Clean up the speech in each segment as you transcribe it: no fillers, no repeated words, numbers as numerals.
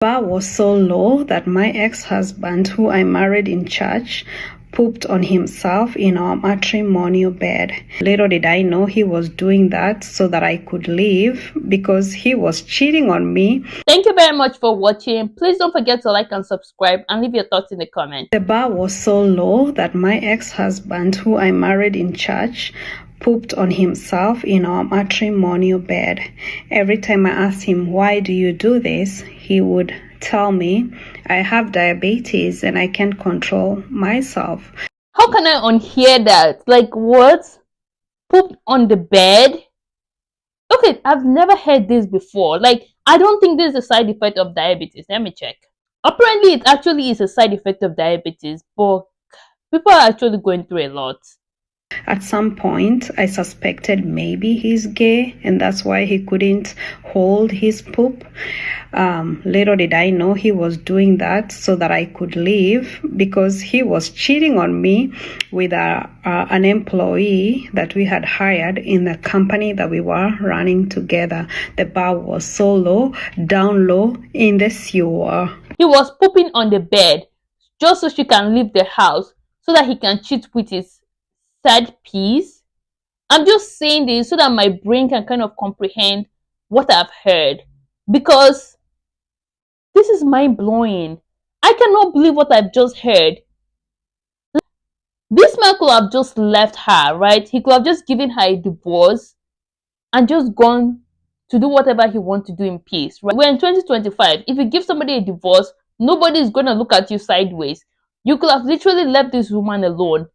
Bar was so low that my ex-husband, who I married in church, pooped on himself in our matrimonial bed. Little did I know he was doing that so that I could leave because he was cheating on me. Thank you very much for watching. Please don't forget to like and subscribe and leave your thoughts in the comments. The bar was so low that my ex-husband, who I married in church, pooped on himself in our matrimonial bed. Every time I asked him, "Why do you do this?" he would tell me, "I have diabetes and I can't control myself." How can I unhear that? Like, what? Poop on the bed? Okay, I've never heard this before. Like, I don't think this is a side effect of diabetes. Let me check. Apparently, it actually is a side effect of diabetes, but people are actually going through a lot. At some point, I suspected maybe he's gay and that's why he couldn't hold his poop. Little did I know he was doing that so that I could leave because he was cheating on me with an employee that we had hired in the company that we were running together. The bar was so low, down low in the sewer. He was pooping on the bed just so she can leave the house so that he can cheat with his third piece. I'm just saying this so that my brain can kind of comprehend what I've heard, because this is mind-blowing. I cannot believe what I've just heard. This man could have just left her, right? He could have just given her a divorce and just gone to do whatever he wants to do in peace, right? We're in 2025. If you give somebody a divorce, nobody is going to look at you sideways. You could have literally left this woman alone.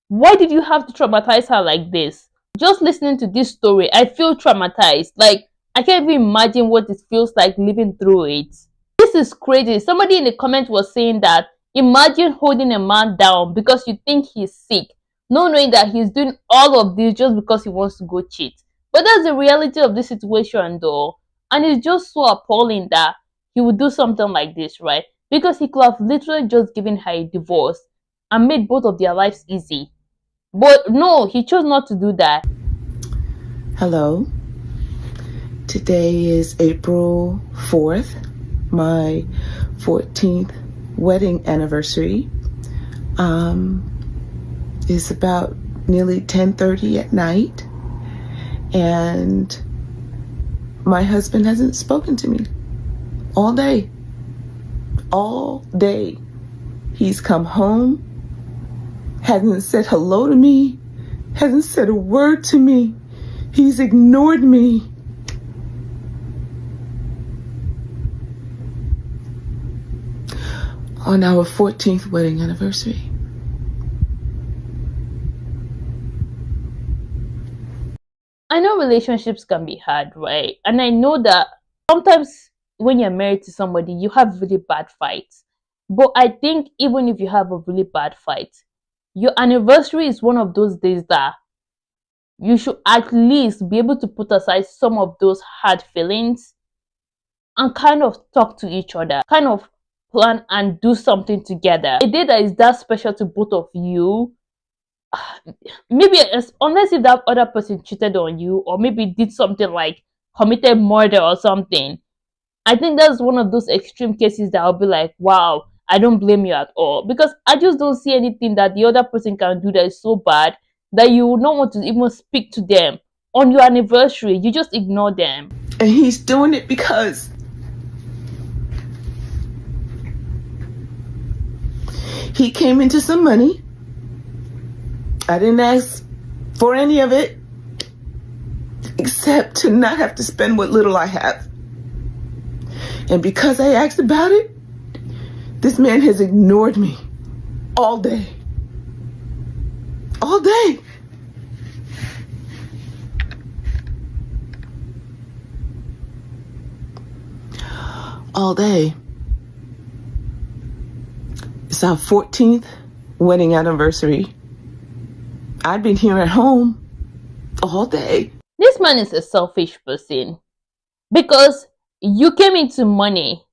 Why did you have to traumatize her like this? Just listening to this story, I feel traumatized. Like, I can't even imagine what it feels like living through it. This is crazy. Somebody in the comment was saying that imagine holding a man down because you think he's sick, not knowing that he's doing all of this just because he wants to go cheat. But that's the reality of this situation though. And it's just so appalling that he would do something like this, right? Because he could have literally just given her a divorce and made both of their lives easy. But no, he chose not to do that. Hello. Today is April 4th, my 14th wedding anniversary. It's about nearly 10:30 at night, and my husband hasn't spoken to me all day. All day. He's come home, hasn't said hello to me, hasn't said a word to me. He's ignored me. On our 14th wedding anniversary. I know relationships can be hard, right? And I know that sometimes when you're married to somebody, you have really bad fights. But I think even if you have a really bad fight, your anniversary is one of those days that you should at least be able to put aside some of those hard feelings and kind of talk to each other, kind of plan and do something together. A day that is that special to both of you, maybe unless if that other person cheated on you or maybe did something like committed murder or something. I think that's one of those extreme cases that I'll be like, wow, I don't blame you at all, because I just don't see anything that the other person can do that is so bad that you would not want to even speak to them on your anniversary. You just ignore them. And he's doing it because he came into some money. I didn't ask for any of it except to not have to spend what little I have. And because I asked about it, this man has ignored me all day. All day. All day. It's our 14th wedding anniversary. I've been here at home all day. This man is a selfish person because you came into money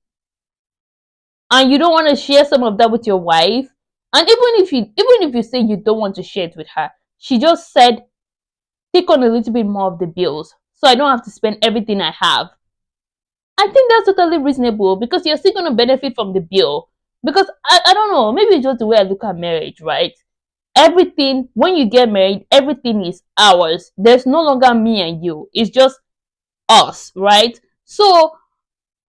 and you don't want to share some of that with your wife. And even if you say you don't want to share it with her, she just said, take on a little bit more of the bills so I don't have to spend everything I have. I think that's totally reasonable because you're still going to benefit from the bill. Because I don't know, maybe it's just the way I look at marriage, right? Everything, when you get married, everything is ours. There's no longer me and you, it's just us, right? So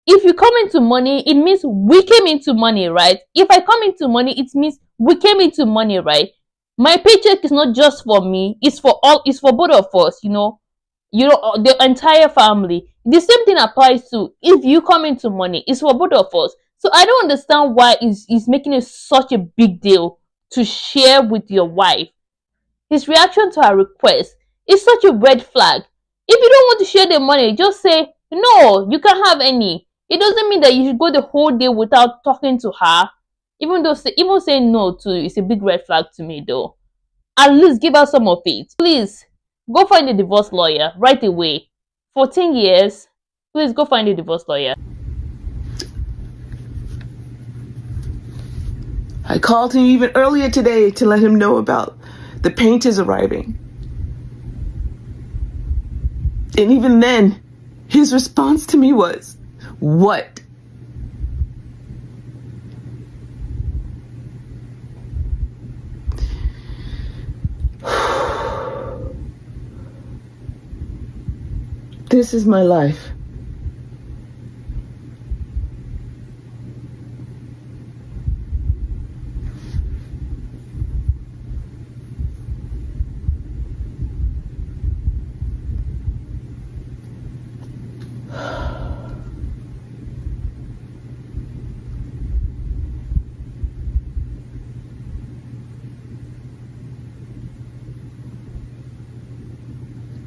if you come into money, it means we came into money, right? If I come into money, it means we came into money, right? My paycheck is not just for me, it's for all, it's for both of us, the entire family. The same thing applies to if you come into money, it's for both of us. So I don't understand why is making it such a big deal to share with your wife. His reaction to her request is such a red flag. If you don't want to share the money, just say no, you can't have any. It doesn't mean that you should go the whole day without talking to her. Even saying no to is a big red flag to me though. At least give her some of it. Please go find a divorce lawyer right away. 14 years. Please go find a divorce lawyer. I called him even earlier today to let him know about the painters arriving. And even then, his response to me was, "What?" This is my life.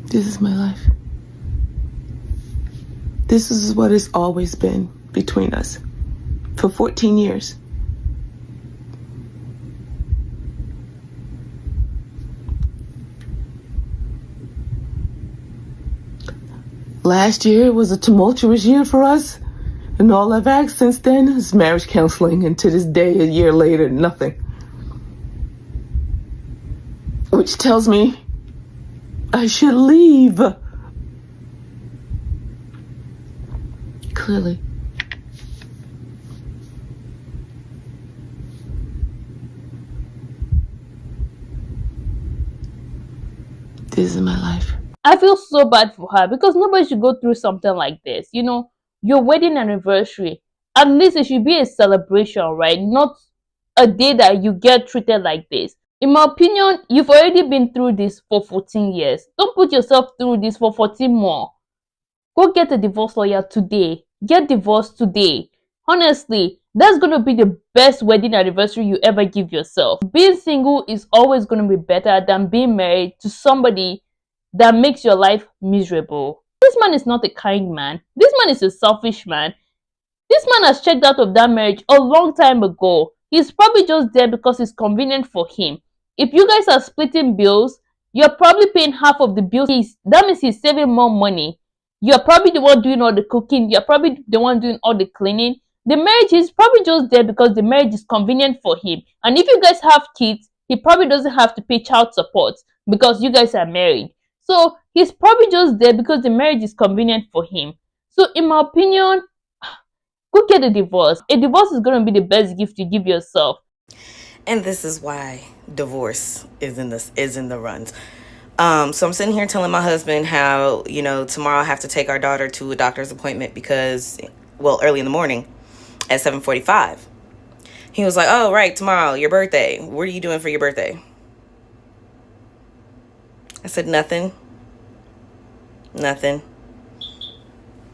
This is my life. This is what has always been between us for 14 years. Last year was a tumultuous year for us, and all I've asked since then is marriage counseling, and to this day, a year later, nothing. Which tells me I should leave. Clearly. This is my life. I feel so bad for her because nobody should go through something like this. Your wedding anniversary, at least it should be a celebration, right? Not a day that you get treated like this. In my opinion, you've already been through this for 14 years. Don't put yourself through this for 14 more. Go get a divorce lawyer today. Get divorced today. Honestly, that's going to be the best wedding anniversary you ever give yourself. Being single is always going to be better than being married to somebody that makes your life miserable. This man is not a kind man. This man is a selfish man. This man has checked out of that marriage a long time ago. He's probably just there because it's convenient for him. If you guys are splitting bills, you're probably paying half of the bills. That means he's saving more money. You're probably the one doing all the cooking. You're probably the one doing all the cleaning. The marriage is probably just there because the marriage is convenient for him. And if you guys have kids, he probably doesn't have to pay child support because you guys are married. So he's probably just there because the marriage is convenient for him. So in my opinion, go get a divorce. A divorce is going to be the best gift you give yourself. And this is why divorce is in the runs. So I'm sitting here telling my husband how, tomorrow I have to take our daughter to a doctor's appointment because, early in the morning at 7:45. He was like, "Oh, right, tomorrow, your birthday. What are you doing for your birthday?" I said, "Nothing. Nothing.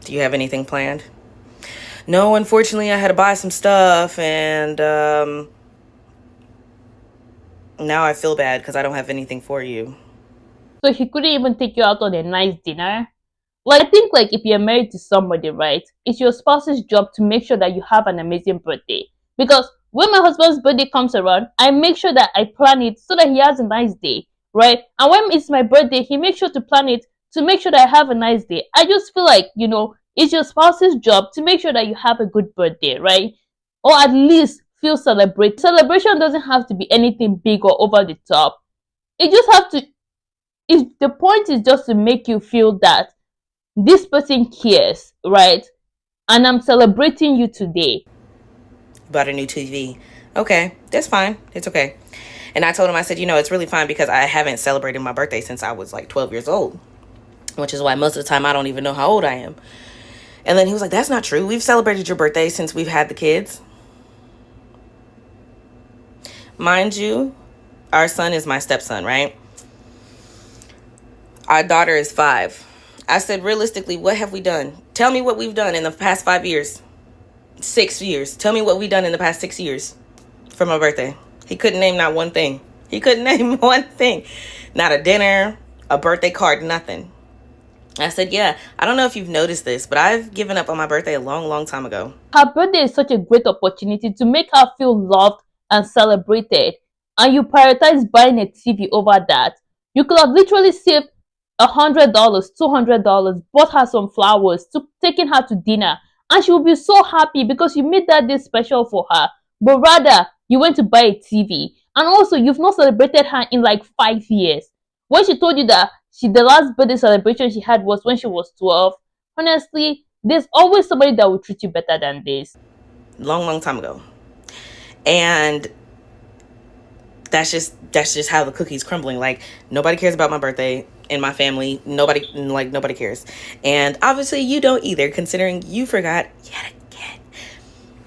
Do you have anything planned?" "No, unfortunately, I had to buy some stuff, and now I feel bad because I don't have anything for you." So he couldn't even take you out on a nice dinner? I think if you're married to somebody, right, it's your spouse's job to make sure that you have an amazing birthday. Because when my husband's birthday comes around, I make sure that I plan it so that he has a nice day, right? And when it's my birthday, he makes sure to plan it to make sure that I have a nice day. I just feel like, it's your spouse's job to make sure that you have a good birthday, right? Or at least feel celebrate. Celebration doesn't have to be anything big or over the top. It just have to, the point is just to make you feel that this person cares, right? and I'm celebrating you today. Bought a new TV. Okay, that's fine. It's okay. And I told him, I said, it's really fine because I haven't celebrated my birthday since I was like 12 years old, which is why most of the time I don't even know how old I am. And then he was like, that's not true. We've celebrated your birthday since we've had the kids. Mind you, our son is my stepson, right? Our daughter is 5. I said, realistically, what have we done? Tell me what we've done in the past 5 years. 6 years. Tell me what we've done in the past 6 years for my birthday. He couldn't name not one thing. He couldn't name one thing. Not a dinner, a birthday card, nothing. I said, yeah, I don't know if you've noticed this, but I've given up on my birthday a long, long time ago. Her birthday is such a great opportunity to make her feel loved and celebrated, and you prioritize buying a TV over that. You could have literally saved $100, $200, bought her some flowers, taking her to dinner, and she will be so happy because you made that day special for her. But rather, you went to buy a TV, and also you've not celebrated her in like 5 years. When she told you that the last birthday celebration she had was when she was 12, honestly, there's always somebody that will treat you better than this. Long, long time ago. And that's just how the cookie's crumbling. Like, nobody cares about my birthday in my family. Nobody cares. And obviously you don't either, considering you forgot yet again.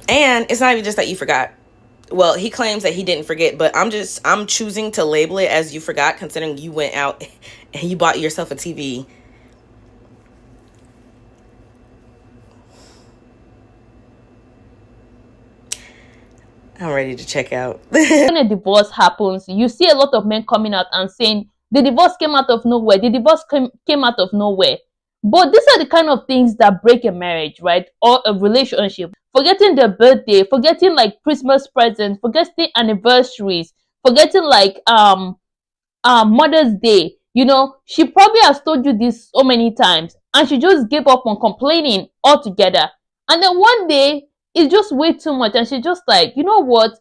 And it's not even just that you forgot. Well, he claims that he didn't forget, but I'm choosing to label it as you forgot, considering you went out and you bought yourself a TV. I'm ready to check out. When a divorce happens, you see a lot of men coming out and saying the divorce came out of nowhere, the divorce came out of nowhere. But these are the kind of things that break a marriage, right? Or a relationship. Forgetting their birthday, forgetting like Christmas presents, forgetting anniversaries, forgetting like Mother's Day. You know, she probably has told you this so many times, and she just gave up on complaining altogether. And then one day it's just way too much, and she's just like, you know what?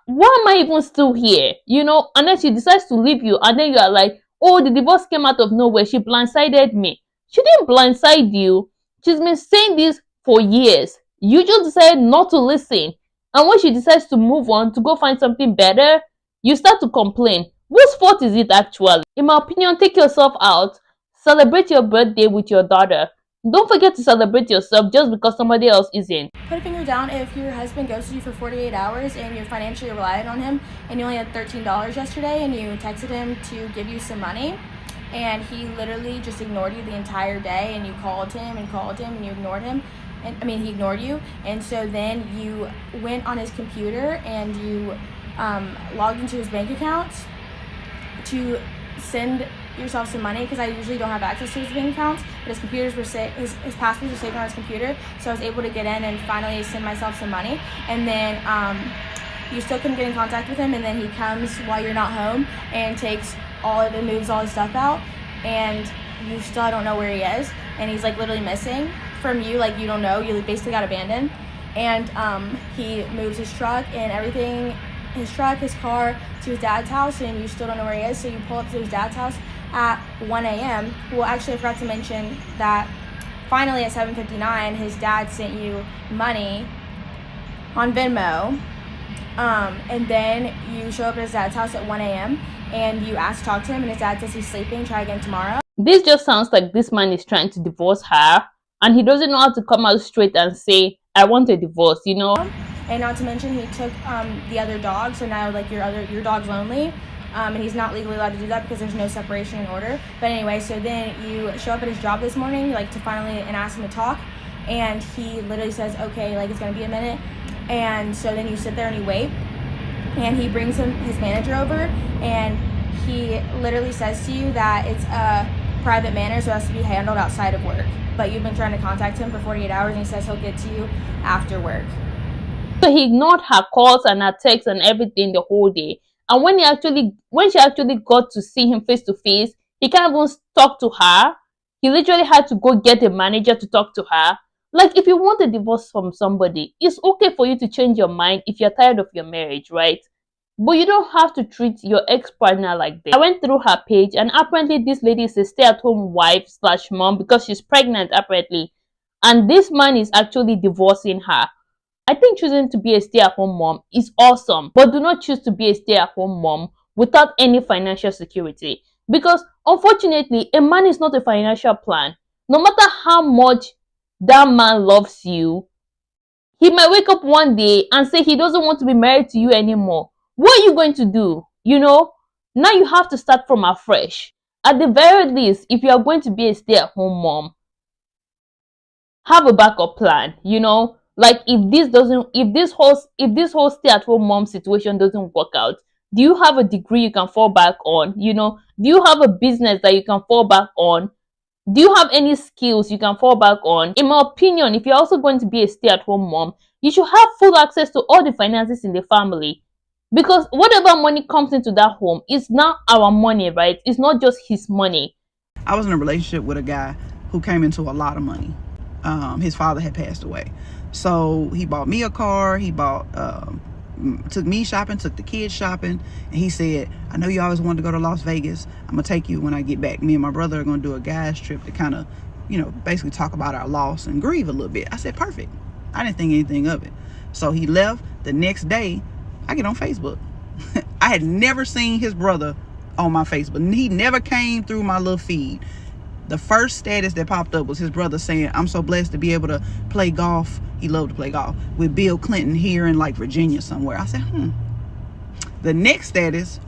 Why am I even still here? You know, and then she decides to leave you, and then you are like, oh, the divorce came out of nowhere. She blindsided me. She didn't blindside you. She's been saying this for years. You just decided not to listen. And when she decides to move on to go find something better, you start to complain. Whose fault is it actually? In my opinion, take yourself out. Celebrate your birthday with your daughter. Don't forget to celebrate yourself just because somebody else isn't. Put a finger down if your husband ghosted you for 48 hours and you're financially reliant on him and you only had $13 yesterday and you texted him to give you some money and he literally just ignored you the entire day and you called him and you ignored him. He ignored you. And so then you went on his computer and you logged into his bank account to send yourself some money, because I usually don't have access to his bank accounts, but his computers were his passwords were saved on his computer, so I was able to get in and finally send myself some money. And then you still couldn't get in contact with him, and then he comes while you're not home and takes all of it, moves all his stuff out, and you still don't know where he is, and he's like literally missing from you. Like, you don't know, you basically got abandoned. And he moves his truck and everything, his car, to his dad's house, and you still don't know where he is. So you pull up to his dad's house at 1 a.m. Well, actually, I forgot to mention that finally at 7:59, his dad sent you money on Venmo. And then you show up at his dad's house at 1 a.m. and you ask to talk to him, and his dad says he's sleeping, try again tomorrow. This just sounds like this man is trying to divorce her, and he doesn't know how to come out straight and say, I want a divorce, you know? And not to mention, he took the other dog, so now like your dog's lonely, and he's not legally allowed to do that because there's no separation in order. But anyway, so then you show up at his job this morning, like, to finally and ask him to talk, and he literally says, okay, like, it's gonna be a minute. And so then you sit there and you wait, and he brings his manager over, and he literally says to you that it's a private matter, so it has to be handled outside of work. But you've been trying to contact him for 48 hours, and he says he'll get to you after work. So he ignored her calls and her texts and everything the whole day. And when she actually got to see him face to face, he can't even talk to her. He literally had to go get a manager to talk to her. Like, if you want a divorce from somebody, it's okay for you to change your mind if you're tired of your marriage, right? But you don't have to treat your ex-partner like that. I went through her page, and apparently this lady is a stay-at-home wife / mom because she's pregnant, apparently. and this man is actually divorcing her, I think choosing to be a stay-at-home mom is awesome, but do not choose to be a stay-at-home mom without any financial security. Because unfortunately, a man is not a financial plan. No matter how much that man loves you, he might wake up one day and say he doesn't want to be married to you anymore. What are you going to do? Now you have to start from afresh. At the very least, if you are going to be a stay-at-home mom, have a backup plan. Like, if this whole stay-at-home mom situation doesn't work out, do you have a degree you can fall back on? Do you have a business that you can fall back on? Do you have any skills you can fall back on? In my opinion, if you're also going to be a stay-at-home mom, you should have full access to all the finances in the family, because whatever money comes into that home is now our money, right? It's not just his money. I was in a relationship with a guy who came into a lot of money. His father had passed away, so he bought me a car. He took me shopping, took the kids shopping, and he said, I know you always wanted to go to Las Vegas. I'm gonna take you when I get back. Me and my brother are gonna do a guys trip to kind of, basically talk about our loss and grieve a little bit. I said, perfect. I didn't think anything of it. So he left. The next day, I get on Facebook. I had never seen his brother on my Facebook. He never came through my little feed. The first status that popped up was his brother saying, I'm so blessed to be able to play golf. He loved to play golf with Bill Clinton here in like Virginia somewhere. I said, The next status,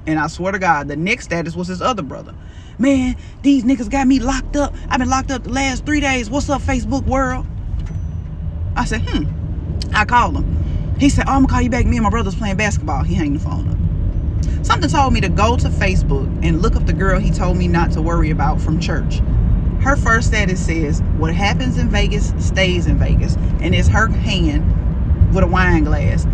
and I swear to God, the next status was his other brother. Man, these niggas got me locked up. I've been locked up the last 3 days. What's up, Facebook world? I said, I called him. He said, oh, I'm gonna call you back. Me and my brother's playing basketball. He hung the phone up. Something told me to go to Facebook and look up the girl he told me not to worry about from church. Her first status says, what happens in Vegas stays in Vegas. And it's her hand with a wine glass.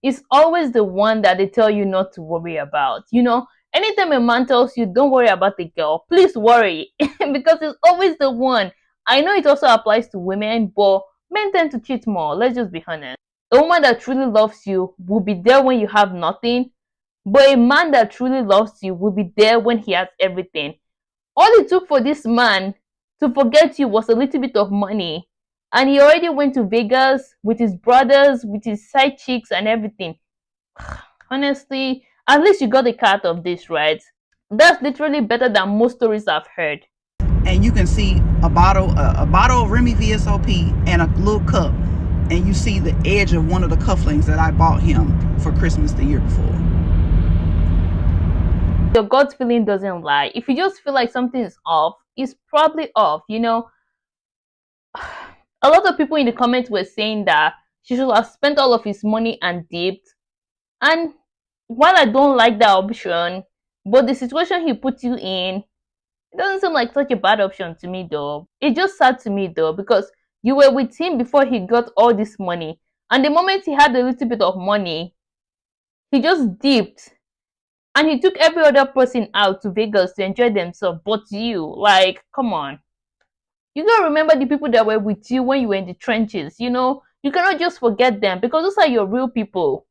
It's always the one that they tell you not to worry about. Anytime a man tells you don't worry about the girl, please worry. Because it's always the one. I know it also applies to women, but men tend to cheat more. Let's just be honest. A woman that truly loves you will be there when you have nothing. But a man that truly loves you will be there when he has everything. All it took for this man to forget you was a little bit of money. And he already went to Vegas with his brothers, with his side chicks and everything. Honestly, at least you got a cut of this, right? That's literally better than most stories I've heard. And you can see a bottle of Remy VSOP and a little cup. And you see the edge of one of the cufflinks that I bought him for Christmas the year before. Your gut feeling doesn't lie. If you just feel like something is off, it's probably off. A lot of people in the comments were saying that she should have spent all of his money and dipped. And while I don't like that option, but the situation he put you in, it doesn't seem like such a bad option to me though. It's just sad to me though, because you were with him before he got all this money. And the moment he had a little bit of money, he just dipped. And he took every other person out to Vegas to enjoy themselves, but you. Like, come on. You gotta remember the people that were with you when you were in the trenches, You cannot just forget them, because those are your real people.